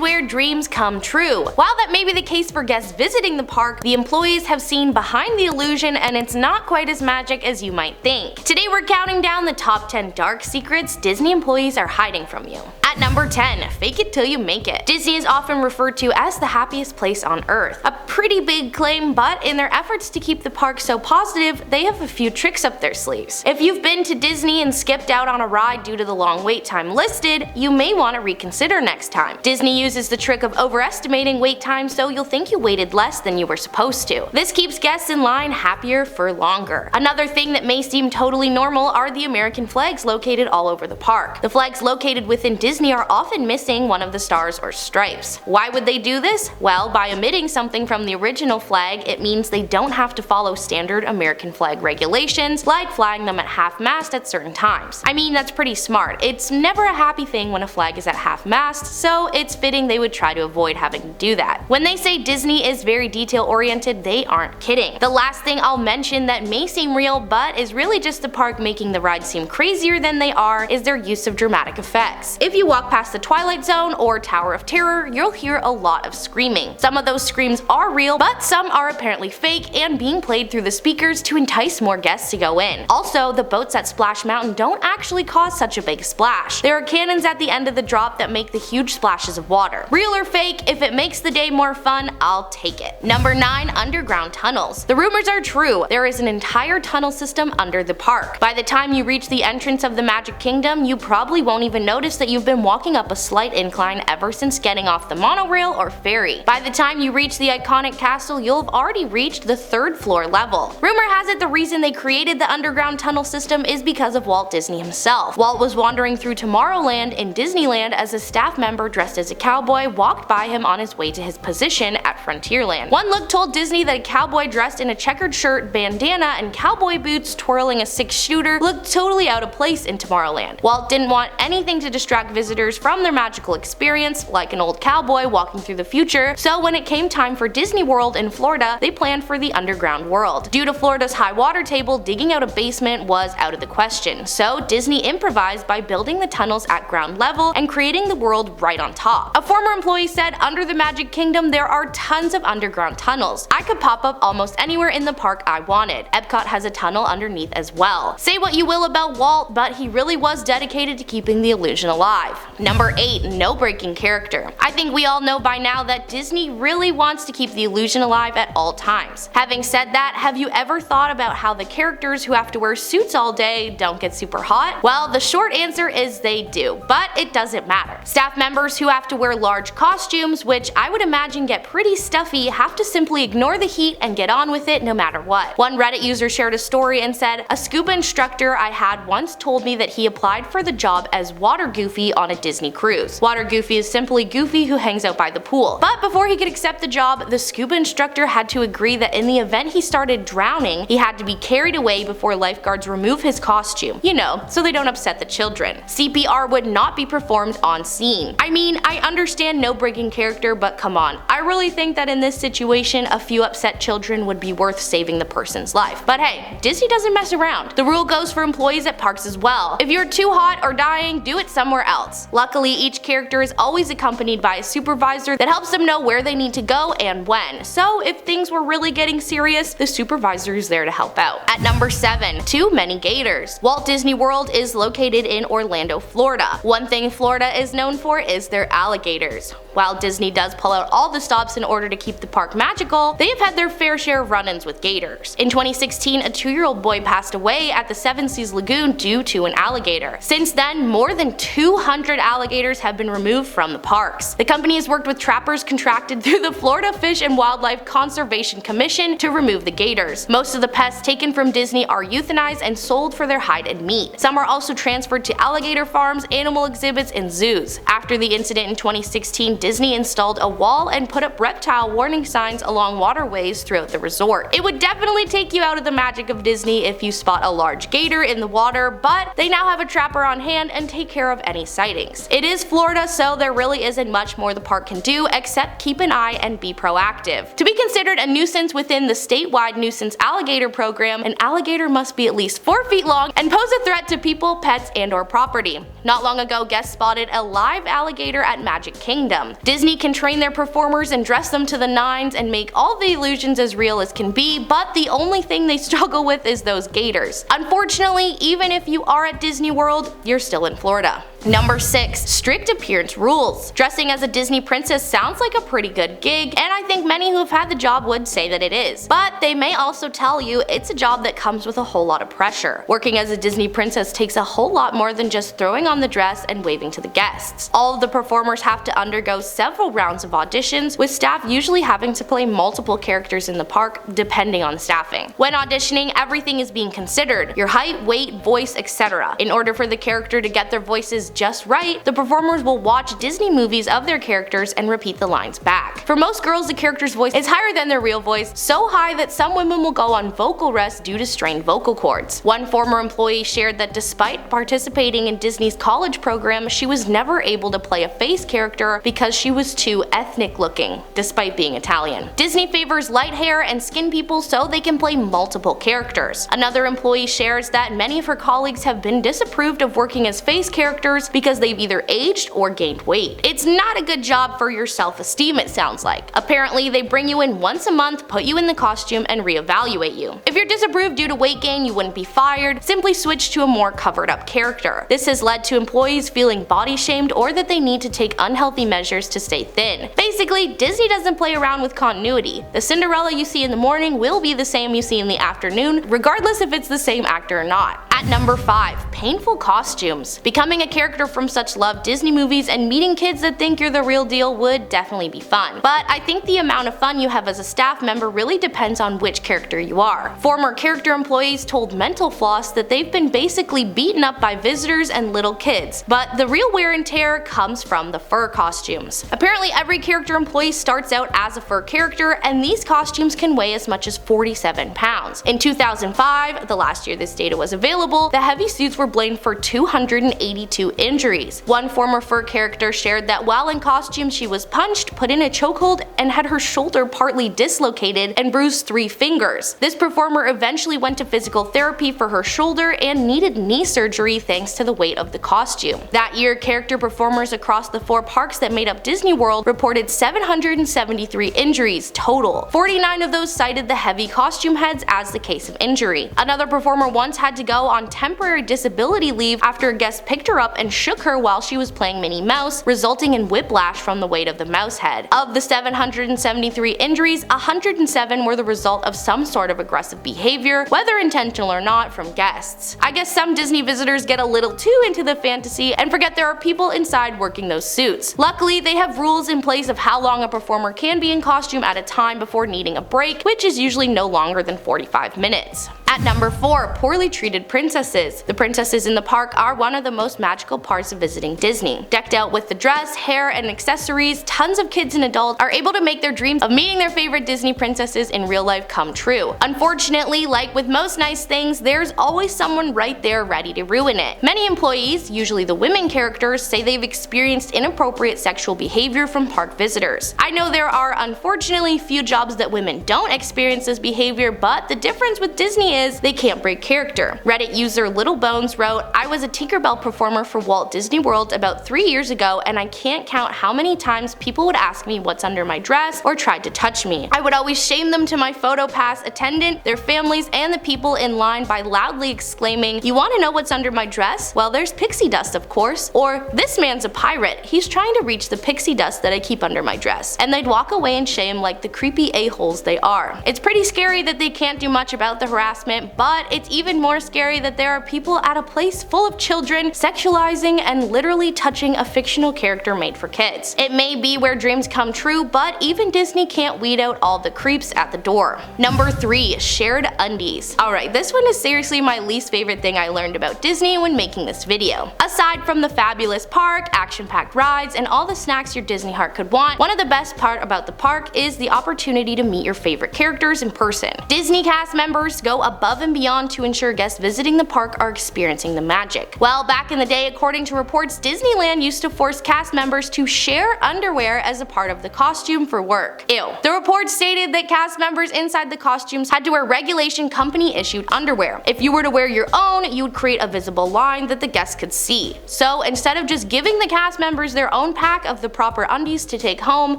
is where dreams come true. While that may be the case for guests visiting the park, the employees have seen behind the illusion and it's not quite as magic as you might think. Today we're counting down the top 10 dark secrets Disney employees are hiding from you. At number 10, fake it till you make it. Disney is often referred to as the happiest place on earth. A pretty big claim, but in their efforts to keep the park so positive, they have a few tricks up their sleeves. If you've been to Disney and skipped out on a ride due to the long wait time listed, you may want to reconsider next time. Disney uses the trick of overestimating wait time so you'll think you waited less than you were supposed to. This keeps guests in line happier for longer. Another thing that may seem totally normal are the American flags located all over the park. The flags located within Disney are often missing one of the stars or stripes. Why would they do this? Well, by omitting something from the original flag, it means they don't have to follow standard American flag regulations, like flying them at half-mast at certain times. I mean, that's pretty smart. It's never a happy thing when a flag is at half-mast, so it's fitting they would try to avoid having to do that. When they say Disney is very detail-oriented, they aren't kidding. The last thing I'll mention that may seem real but is really just the park making the rides seem crazier than they are is their use of dramatic effects. If you walk past the Twilight Zone or Tower of Terror, you'll hear a lot of screaming. Some of those screams are real, but some are apparently fake and being played through the speakers to entice more guests to go in. Also, the boats at Splash Mountain don't actually cause such a big splash. There are cannons at the end of the drop that make the huge splashes of water. Real or fake, if it makes the day more fun, I'll take it. Number 9. Underground tunnels. The rumors are true. There is an entire tunnel system under the park. By the time you reach the entrance of the Magic Kingdom, you probably won't even notice that you've been walking up a slight incline ever since getting off the monorail or ferry. By the time you reach the iconic castle, you'll have already reached the 3rd floor level. Rumor has it the reason they created the underground tunnel system is because of Walt Disney himself. Walt was wandering through Tomorrowland in Disneyland as a staff member dressed as a cowboy walked by him on his way to his position at Frontierland. One look told Disney that a cowboy dressed in a checkered shirt, bandana, and cowboy boots twirling a 6-shooter looked totally out of place in Tomorrowland. Walt didn't want anything to distract visitors from their magical experience, like an old cowboy walking through the future, so when it came time for Disney World in Florida, they planned for the underground world. Due to Florida's high water table, digging out a basement was out of the question, so Disney improvised by building the tunnels at ground level and creating the world right on top. A former employee said, "Under the Magic Kingdom there are tons of underground tunnels. I could pop up almost anywhere in the park I wanted. Epcot has a tunnel underneath as well." Say what you will about Walt, but he really was dedicated to keeping the illusion alive. Number 8. No breaking character. I think we all know by now that Disney really wants to keep the illusion alive at all times. Having said that, have you ever thought about how the characters who have to wear suits all day don't get super hot? Well, the short answer is they do, but it doesn't matter. Staff members who have to wear large costumes, which I would imagine get pretty stuffy, have to simply ignore the heat and get on with it no matter what. One Reddit user shared a story and said, "A scuba instructor I had once told me that he applied for the job as Water Goofy on a Disney cruise. Water Goofy is simply Goofy who hangs out by the pool. But before he could accept the job, the scuba instructor had to agree that in the event he started drowning, he had to be carried away before lifeguards remove his costume. You know, so they don't upset the children. CPR would not be performed on scene." I mean, I understand no breaking character, but come on, I really think that in this situation, a few upset children would be worth saving the person's life. But hey, Disney doesn't mess around. The rule goes for employees at parks as well. If you're too hot or dying, do it somewhere else. Luckily, each character is always accompanied by a supervisor that helps them know where they need to go and when. So if things were really getting serious, the supervisor is there to help out. At number 7. Too Many Gators. Walt Disney World is located in Orlando, Florida. One thing Florida is known for is their alligators. While Disney does pull out all the stops in order to keep the park magical, they have had their fair share of run-ins with gators. In 2016, a 2-year-old boy passed away at the Seven Seas Lagoon due to an alligator. Since then, more than 200 alligators have been removed from the parks. The company has worked with trappers contracted through the Florida Fish and Wildlife Conservation Commission to remove the gators. Most of the pests taken from Disney are euthanized and sold for their hide and meat. Some are also transferred to alligator farms, animal exhibits, and zoos. After the incident in 2016, Disney installed a wall and put up reptile warning signs along waterways throughout the resort. It would definitely take you out of the magic of Disney if you spot a large gator in the water, but they now have a trapper on hand and take care of any sightings. sightings. It is Florida, so there really isn't much more the park can do except keep an eye and be proactive. To be considered a nuisance within the statewide nuisance alligator program, an alligator must be at least 4 feet long and pose a threat to people, pets, and/or property. Not long ago, guests spotted a live alligator at Magic Kingdom. Disney can train their performers and dress them to the nines and make all the illusions as real as can be, but the only thing they struggle with is those gators. Unfortunately, even if you are at Disney World, you're still in Florida. Number 6. Strict appearance rules. Dressing as a Disney princess sounds like a pretty good gig, and I think many who have had the job would say that it is. But they may also tell you it's a job that comes with a whole lot of pressure. Working as a Disney princess takes a whole lot more than just throwing on the dress and waving to the guests. All of the performers have to undergo several rounds of auditions, with staff usually having to play multiple characters in the park depending on the staffing. When auditioning, everything is being considered: your height, weight, voice, etc. In order for the character to get their voices just right, the performers will watch Disney movies of their characters and repeat the lines back. For most girls, the character's voice is higher than their real voice, so high that some women will go on vocal rest due to strained vocal cords. One former employee shared that despite participating in Disney's college program, she was never able to play a face character because she was too ethnic looking, despite being Italian. Disney favors light hair and skin people so they can play multiple characters. Another employee shares that many of her colleagues have been disapproved of working as face characters because they've either aged or gained weight. It's not a good job for your self-esteem, it sounds like. Apparently, they bring you in once a month, put you in the costume, and reevaluate you. If you're disapproved due to weight gain, you wouldn't be fired, simply switch to a more covered up character. This has led to employees feeling body shamed or that they need to take unhealthy measures to stay thin. Basically, Disney doesn't play around with continuity. The Cinderella you see in the morning will be the same you see in the afternoon, regardless if it's the same actor or not. At number 5. Painful costumes. Becoming a character from such loved Disney movies and meeting kids that think you're the real deal would definitely be fun. But I think the amount of fun you have as a staff member really depends on which character you are. Former character employees told Mental Floss that they've been basically beaten up by visitors and little kids, but the real wear and tear comes from the fur costumes. Apparently, every character employee starts out as a fur character, and these costumes can weigh as much as 47 pounds. In 2005, the last year this data was available, the heavy suits were blamed for 282 injuries. One former fur character shared that while in costume she was punched, put in a chokehold, and had her shoulder partly dislocated and bruised 3 fingers. This performer eventually went to physical therapy for her shoulder and needed knee surgery thanks to the weight of the costume. That year, character performers across the 4 parks that made up Disney World reported 773 injuries total. 49 of those cited the heavy costume heads as the case of injury. Another performer once had to go on temporary disability leave after a guest picked her up and shook her while she was playing Minnie Mouse, resulting in whiplash from the weight of the mouse head. Of the 773 injuries, 107 were the result of some sort of aggressive behavior, whether intentional or not, from guests. I guess some Disney visitors get a little too into the fantasy and forget there are people inside working those suits. Luckily, they have rules in place of how long a performer can be in costume at a time before needing a break, which is usually no longer than 45 minutes. At number 4. Poorly treated princesses. The princesses in the park are one of the most magical parts of visiting Disney. Decked out with the dress, hair, and accessories, tons of kids and adults are able to make their dreams of meeting their favorite Disney princesses in real life come true. Unfortunately, like with most nice things, there's always someone right there ready to ruin it. Many employees, usually the women characters, say they've experienced inappropriate sexual behavior from park visitors. I know there are unfortunately few jobs that women don't experience this behavior, but the difference with Disney is they can't break character. Reddit user Little Bones wrote, "I was a Tinkerbell performer for Walt Disney World about 3 years ago, and I can't count how many times people would ask me what's under my dress or tried to touch me. I would always shame them to my photo pass attendant, their families, and the people in line by loudly exclaiming, 'You want to know what's under my dress? Well, there's pixie dust, of course,' or 'This man's a pirate, he's trying to reach the pixie dust that I keep under my dress,' and they'd walk away in shame like the creepy a-holes they are. It's pretty scary that they can't do much about the harassment, but it's even more scary that there are people at a place full of children sexualizing and literally touching a fictional character made for kids. It may be where dreams come true, but even Disney can't weed out all the creeps at the door." Number 3. Shared undies. Alright, this one is seriously my least favorite thing I learned about Disney when making this video. Aside from the fabulous park, action-packed rides, and all the snacks your Disney heart could want, one of the best part about the park is the opportunity to meet your favorite characters in person. Disney cast members go above above and beyond to ensure guests visiting the park are experiencing the magic. Well, back in the day, according to reports, Disneyland used to force cast members to share underwear as a part of the costume for work. Ew. The report stated that cast members inside the costumes had to wear regulation company-issued underwear. If you were to wear your own, you would create a visible line that the guests could see. So instead of just giving the cast members their own pack of the proper undies to take home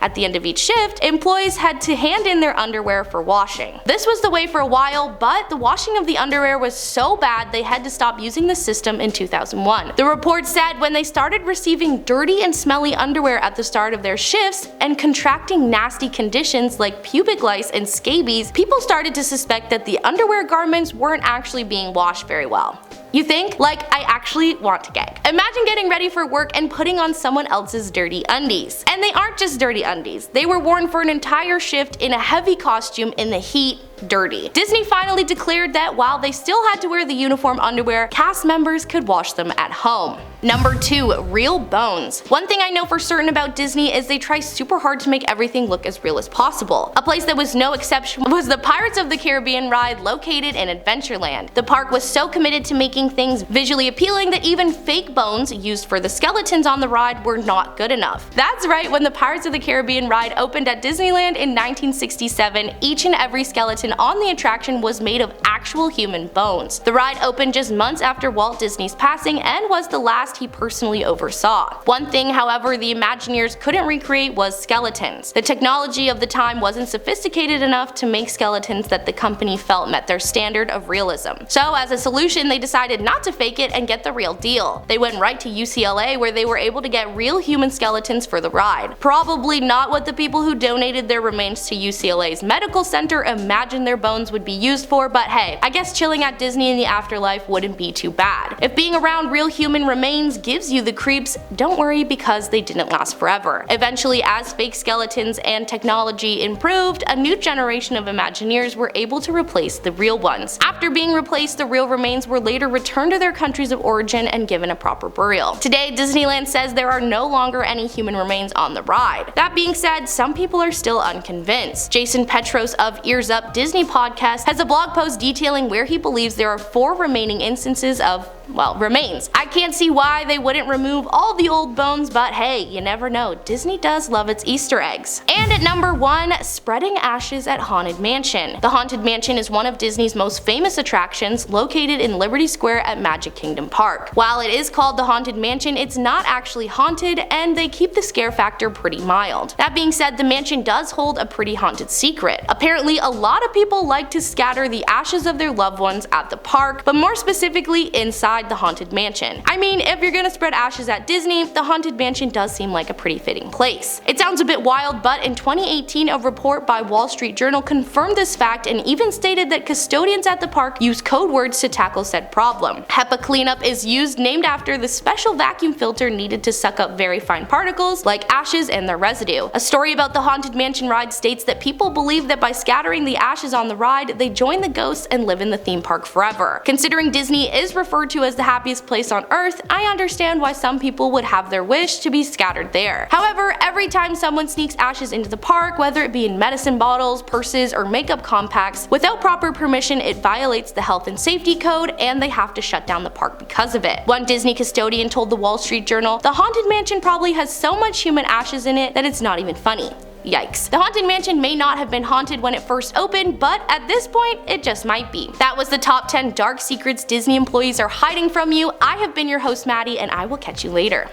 at the end of each shift, employees had to hand in their underwear for washing. This was the way for a while, but the washing of the underwear was so bad they had to stop using the system in 2001. The report said when they started receiving dirty and smelly underwear at the start of their shifts and contracting nasty conditions like pubic lice and scabies, people started to suspect that the underwear garments weren't actually being washed very well. You think? Like, I actually want to gag. Imagine getting ready for work and putting on someone else's dirty undies. And they aren't just dirty undies. They were worn for an entire shift in a heavy costume in the heat, dirty. Disney finally declared that while they still had to wear the uniform underwear, cast members could wash them at home. Number 2. Real bones. One thing I know for certain about Disney is they try super hard to make everything look as real as possible. A place that was no exception was the Pirates of the Caribbean ride located in Adventureland. The park was so committed to making things visually appealing that even fake bones used for the skeletons on the ride were not good enough. That's right, when the Pirates of the Caribbean ride opened at Disneyland in 1967, each and every skeleton on the attraction was made of actual human bones. The ride opened just months after Walt Disney's passing and was the last he personally oversaw. One thing, however, the Imagineers couldn't recreate was skeletons. The technology of the time wasn't sophisticated enough to make skeletons that the company felt met their standard of realism. So as a solution, they decided not to fake it and get the real deal. They went right to UCLA, where they were able to get real human skeletons for the ride. Probably not what the people who donated their remains to UCLA's medical center imagined their bones would be used for, but hey, I guess chilling at Disney in the afterlife wouldn't be too bad. If being around real human remains gives you the creeps, don't worry, because they didn't last forever. Eventually, as fake skeletons and technology improved, a new generation of Imagineers were able to replace the real ones. After being replaced, the real remains were later returned to their countries of origin and given a proper burial. Today, Disneyland says there are no longer any human remains on the ride. That being said, some people are still unconvinced. Jason Petros of Ears Up Disney podcast has a blog post detailing where he believes there are 4 remaining instances of, well, remains. I can't see why they wouldn't remove all the old bones, but hey, you never know. Disney does love its Easter eggs. And at number 1, spreading ashes at Haunted Mansion. The Haunted Mansion is one of Disney's most famous attractions, located in Liberty Square at Magic Kingdom Park. While it is called the Haunted Mansion, it's not actually haunted, and they keep the scare factor pretty mild. That being said, the mansion does hold a pretty haunted secret. Apparently, a lot of people like to scatter the ashes of their loved ones at the park, but more specifically inside the Haunted Mansion. I mean, if you're gonna spread ashes at Disney, the Haunted Mansion does seem like a pretty fitting place. It sounds a bit wild, but in 2018 a report by Wall Street Journal confirmed this fact and even stated that custodians at the park use code words to tackle said problem. HEPA cleanup is used, named after the special vacuum filter needed to suck up very fine particles like ashes and their residue. A story about the Haunted Mansion ride states that people believe that by scattering the ashes on the ride, they join the ghosts and live in the theme park forever. Considering Disney is referred to as the happiest place on earth, I understand why some people would have their wish to be scattered there. However, every time someone sneaks ashes into the park, whether it be in medicine bottles, purses, or makeup compacts, without proper permission, it violates the health and safety code, and they have to shut down the park because of it. One Disney custodian told the Wall Street Journal, "The Haunted Mansion probably has so much human ashes in it that it's not even funny." Yikes. The Haunted Mansion may not have been haunted when it first opened, but at this point, it just might be. That was the top 10 dark secrets Disney employees are hiding from you. I have been your host, Maddie, and I will catch you later.